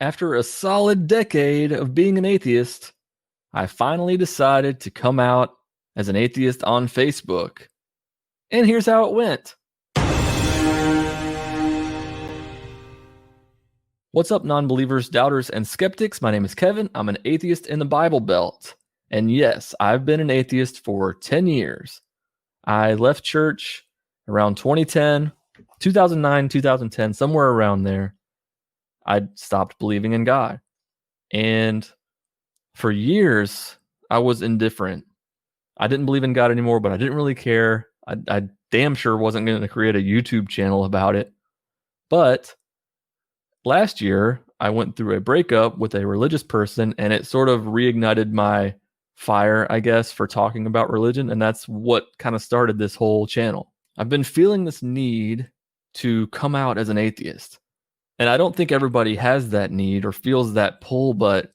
After a solid decade of being an atheist, I finally decided to come out as an atheist on Facebook. And here's how it went. What's up, non-believers, doubters, and skeptics? My name is Kevin. I'm an atheist in the Bible Belt. And yes, I've been an atheist for 10 years. I left church around 2010, 2009, 2010, somewhere around there. I stopped believing in God. And for years, I was indifferent. I didn't believe in God anymore, but I didn't really care. I damn sure wasn't going to create a YouTube channel about it. But last year, I went through a breakup with a religious person, and it sort of reignited my fire, I guess, for talking about religion. And that's what kind of started this whole channel. I've been feeling this need to come out as an atheist. And I don't think everybody has that need or feels that pull, but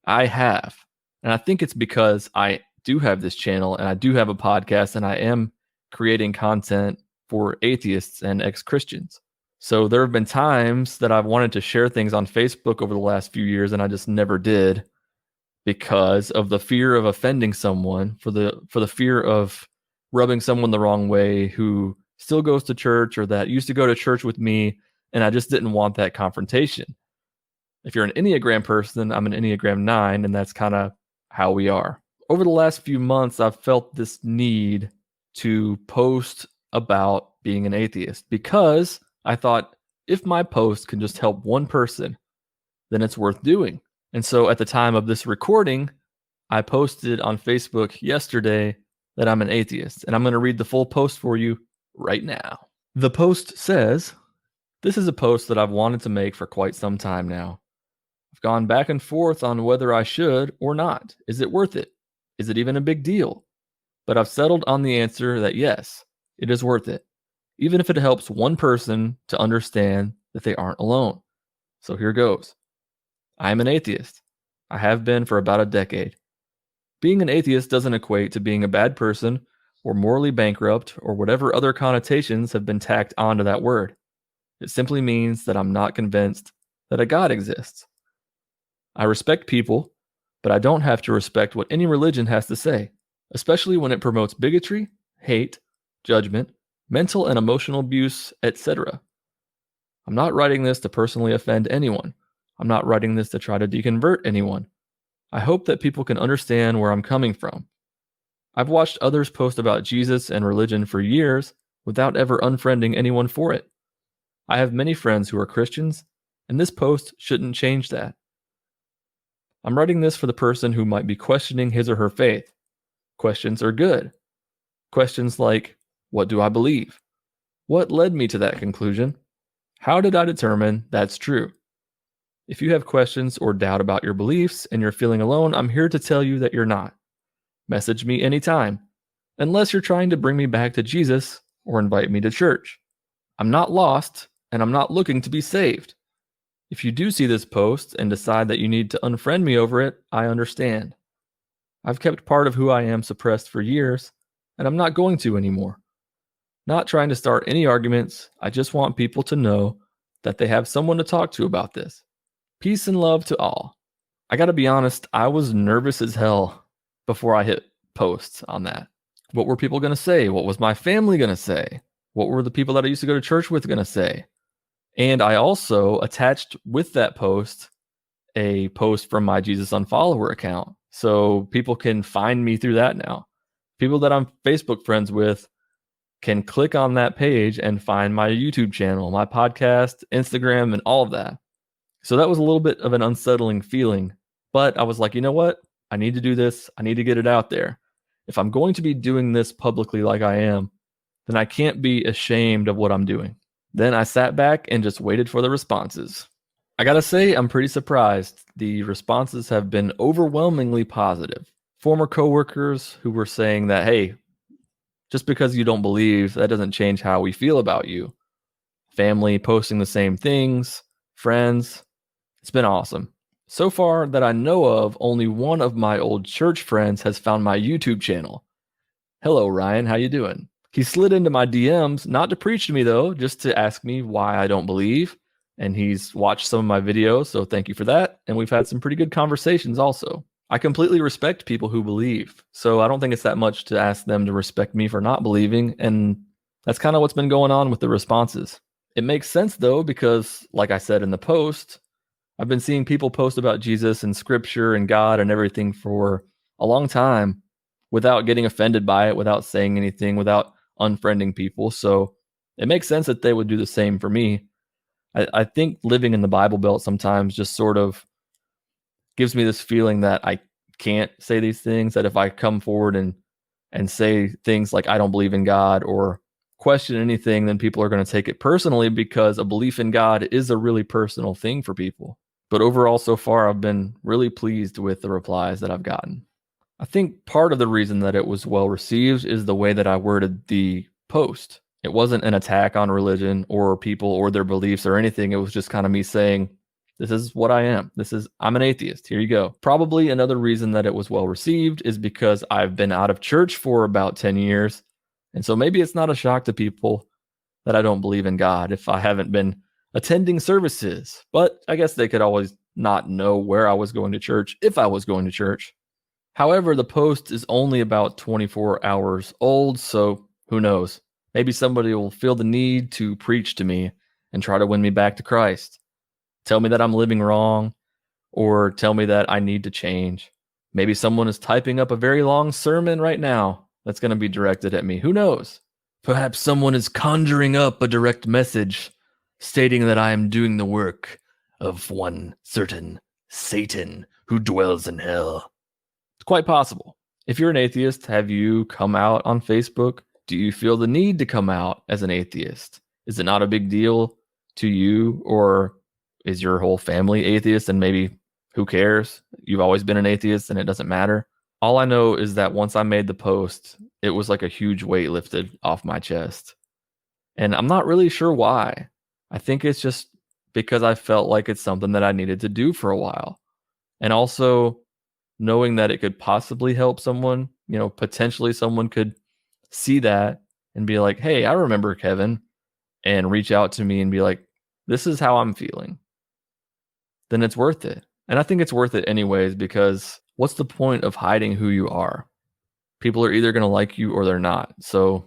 I have. And I think it's because I do have this channel and I do have a podcast and I am creating content for atheists and ex-Christians. So there have been times that I've wanted to share things on Facebook over the last few years and I just never did because of the fear of offending someone, for the fear of rubbing someone the wrong way who still goes to church or that used to go to church with me, and I just didn't want that confrontation. If you're an Enneagram person, I'm an Enneagram 9, and that's kind of how we are. Over the last few months, I've felt this need to post about being an atheist because I thought if my post can just help one person, then it's worth doing. And so at the time of this recording, I posted on Facebook yesterday that I'm an atheist, and I'm going to read the full post for you right now. The post says, "This is a post that I've wanted to make for quite some time now. I've gone back and forth on whether I should or not. Is it worth it? Is it even a big deal? But I've settled on the answer that yes, it is worth it, even if it helps one person to understand that they aren't alone. So here goes. I am an atheist. I have been for about a decade. Being an atheist doesn't equate to being a bad person or morally bankrupt or whatever other connotations have been tacked onto that word. It simply means that I'm not convinced that a God exists. I respect people, but I don't have to respect what any religion has to say, especially when it promotes bigotry, hate, judgment, mental and emotional abuse, etc. I'm not writing this to personally offend anyone. I'm not writing this to try to deconvert anyone. I hope that people can understand where I'm coming from. I've watched others post about Jesus and religion for years without ever unfriending anyone for it. I have many friends who are Christians, and this post shouldn't change that. I'm writing this for the person who might be questioning his or her faith. Questions are good. Questions like, what do I believe? What led me to that conclusion? How did I determine that's true? If you have questions or doubt about your beliefs and you're feeling alone, I'm here to tell you that you're not. Message me anytime, unless you're trying to bring me back to Jesus or invite me to church. I'm not lost, and I'm not looking to be saved. If you do see this post and decide that you need to unfriend me over it, I understand. I've kept part of who I am suppressed for years, and I'm not going to anymore. Not trying to start any arguments, I just want people to know that they have someone to talk to about this. Peace and love to all." I gotta be honest, I was nervous as hell before I hit post on that. What were people gonna say? What was my family gonna say? What were the people that I used to go to church with gonna say? And I also attached with that post a post from my Jesus Unfollower account. So people can find me through that now. People that I'm Facebook friends with can click on that page and find my YouTube channel, my podcast, Instagram, and all of that. So that was a little bit of an unsettling feeling, but I was like, you know what? I need to do this. I need to get it out there. If I'm going to be doing this publicly like I am, then I can't be ashamed of what I'm doing. Then I sat back and just waited for the responses. I gotta say, I'm pretty surprised. The responses have been overwhelmingly positive. Former coworkers who were saying that, hey, just because you don't believe, that doesn't change how we feel about you. Family posting the same things, friends. It's been awesome. So far that I know of, only one of my old church friends has found my YouTube channel. Hello, Ryan. How you doing? He slid into my DMs, not to preach to me though, just to ask me why I don't believe. and he's watched some of my videos, so thank you for that. And we've had some pretty good conversations also. I completely respect people who believe, so I don't think it's that much to ask them to respect me for not believing, and that's kind of what's been going on with the responses. It makes sense though, because like I said in the post, I've been seeing people post about Jesus and scripture and God and everything for a long time without getting offended by it, without saying anything, without unfriending people. So it makes sense that they would do the same for me. I think living in the Bible Belt sometimes just sort of gives me this feeling that I can't say these things, that if I come forward and say things like I don't believe in God or question anything, then people are going to take it personally, because a belief in God is a really personal thing for people. But overall, so far, I've been really pleased with the replies that I've gotten. I think part of the reason that it was well received is the way that I worded the post. It wasn't an attack on religion or people or their beliefs or anything. It was just kind of me saying, this is what I am. I'm an atheist. Here you go. Probably another reason that it was well received is because I've been out of church for about 10 years. And so maybe it's not a shock to people that I don't believe in God if I haven't been attending services. But I guess they could always not know where I was going to church if I was going to church. However, the post is only about 24 hours old, so who knows? Maybe somebody will feel the need to preach to me and try to win me back to Christ. Tell me that I'm living wrong, or tell me that I need to change. Maybe someone is typing up a very long sermon right now that's going to be directed at me. Who knows? Perhaps someone is conjuring up a direct message stating that I am doing the work of one certain Satan who dwells in hell. It's quite possible. If you're an atheist, have you come out on Facebook? Do you feel the need to come out as an atheist? Is it not a big deal to you, or is your whole family atheist and maybe who cares? You've always been an atheist and it doesn't matter. All I know is that once I made the post, it was like a huge weight lifted off my chest. And I'm not really sure why. I think it's just because I felt like it's something that I needed to do for a while. And also knowing that it could possibly help someone, potentially someone could see that and be like, hey, I remember Kevin, and reach out to me and be like, this is how I'm feeling. Then it's worth it. And I think it's worth it anyways, because what's the point of hiding who you are? People are either going to like you or they're not. So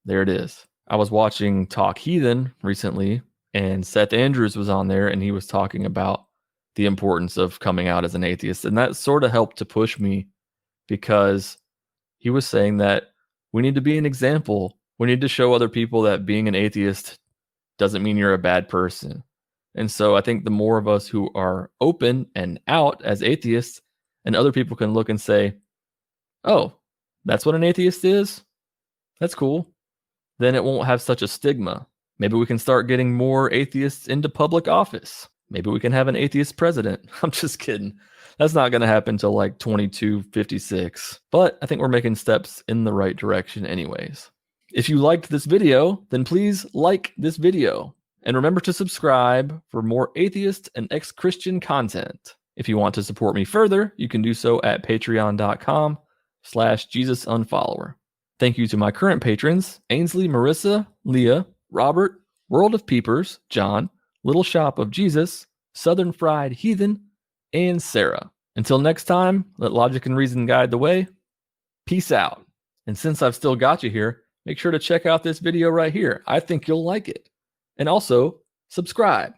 there it is. I was watching Talk Heathen recently, and Seth Andrews was on there, and he was talking about the importance of coming out as an atheist. And that sort of helped to push me, because he was saying that we need to be an example. We need to show other people that being an atheist doesn't mean you're a bad person. And so I think the more of us who are open and out as atheists, and other people can look and say, oh, that's what an atheist is? That's cool. Then it won't have such a stigma. Maybe we can start getting more atheists into public office. Maybe we can have an atheist president. I'm just kidding. That's not going to happen till like 2256. But I think we're making steps in the right direction anyways. If you liked this video, then please like this video. And remember to subscribe for more atheist and ex-Christian content. If you want to support me further, you can do so at patreon.com/JesusUnfollower. Thank you to my current patrons, Ainsley, Marissa, Leah, Robert, World of Peepers, John, Little Shop of Jesus, Southern Fried Heathen, and Sarah. Until next time, let logic and reason guide the way. Peace out. And since I've still got you here, make sure to check out this video right here. I think you'll like it. And also, subscribe.